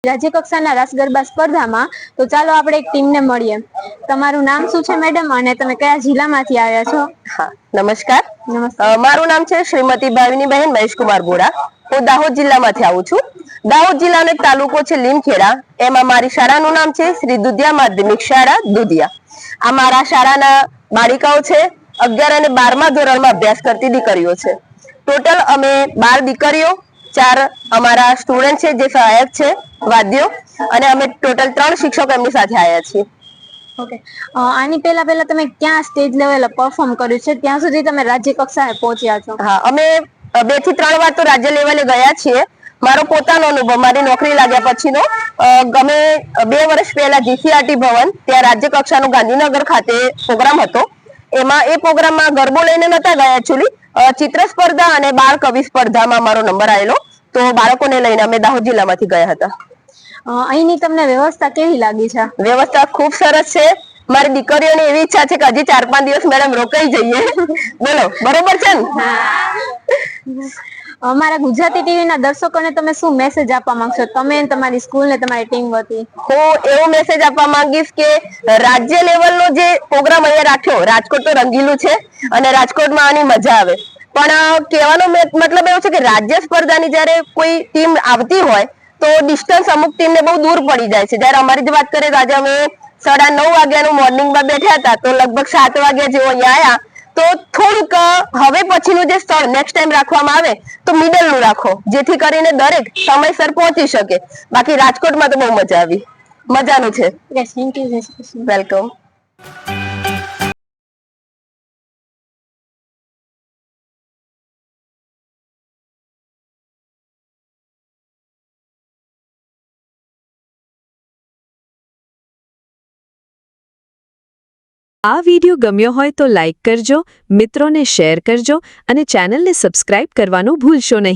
राज्य कक्षाना रास गरबा स्पर्धामां तो चालो આપણે એક ટીમને મળીએ। તમારું નામ શું છે મેડમ અને તમે કયા જિલ્લામાંથી આવ્યા છો? હા, નમસ્કાર। નમસ્તે। મારું નામ છે શ્રીમતી ભાવિનીબેન મહેશકુમાર ગોડા। હું દાહોદ જિલ્લામાંથી આવું છું। દાહોદ જિલ્લાનો એક તાલુકો છે લીમખેડા, એમાં મારી શાળાનું નામ છે શ્રી દુધિયા માધ્યમિક શાળા દુધિયા। આ મારા શાળાના બાળિકાઓ છે, 11 અને 12મા ધોરણમાં અભ્યાસ કરતી દીકરીઓ છે। ટોટલ અમે 12 દીકરીઓ, 4 અમારા સ્ટુડન્ટ છે જે સહાયક છે વાદ્યો, અને અમે ટોટલ 3 શિક્ષકો એમની સાથે આવ્યા છીએ। ઓકે, આની પહેલા તમે ક્યાં સ્ટેજ લેવલે પરફોર્મ કર્યું છે, ત્યાં સુધી તમે રાજ્ય કક્ષાએ પહોંચ્યા છો? હા, અમે 2 થી 3 વાર તો રાજ્ય લેવલે ગયા છીએ। મારો પોતાનો અનુભવ, મારી નોકરી લાગ્યા પછીનો, અમે 2 વર્ષ પહેલા જીસીઆરટી ભવન ત્યાં રાજ્ય કક્ષાનો ગાંધીનગર ખાતે પ્રોગ્રામ હતો। એમાં એ પ્રોગ્રામમાં ગરબો લઈને નતા ગયા એકચ્યુઅલી, ચિત્ર સ્પર્ધા અને બાળ કવિ સ્પર્ધામાં મારો નંબર આવેલો, તો બાળકોને લઈને અમે દાહોદ જિલ્લામાંથી ગયા હતા। અહીંની તમને વ્યવસ્થા કેવી લાગી છે? વ્યવસ્થા ખૂબ સરસ છે। મારી દીકરીઓની એવી ઈચ્છા છે કે હજી 4-5 દિવસ મેડમ રોકાઈ જઈએ। બોલો, બરોબર છે ને? અમારા ગુજરાતી ટીવી ના દર્શકોને તમે શું મેસેજ આપવા માંગશો, તમે તમારી સ્કૂલ ને તમારી ટીમ વતી? હું એવો મેસેજ આપવા માંગીશ કે રાજ્ય લેવલનો જે પ્રોગ્રામ અહીંયા રાખ્યો, રાજકોટ તો રંગીલું છે અને રાજકોટમાં આની મજા આવે, પણ કહેવાનો મતલબ એવો છે કે રાજ્ય સ્પર્ધાની જ્યારે કોઈ ટીમ આવતી હોય તો ડિસ્ટન્સ અમુક ટીમને બહુ દૂર પડી જાય છે। જ્યારે અમારી જ વાત કરીએ તો આજે અમે 9:30 વાગ્યાનું મોર્નિંગમાં બેઠા હતા, તો લગભગ 7 વાગ્યા જેવો અહીંયા આવ્યા। તો થોડુંક હવે પછીનું જે સ્થળ નેક્સ્ટ ટાઈમ રાખવામાં આવે તો મિડલનું રાખો, જેથી કરીને દરેક સમયસર પહોંચી શકે। બાકી રાજકોટમાં તો બહુ મજા આવી, મજાનું છે। Thank you, welcome. આ વિડિયો ગમ્યો હોય તો લાઇક કરજો, મિત્રોને શેર કરજો અને ચેનલને સબસ્ક્રાઇબ કરવાનું ભૂલશો નહીં।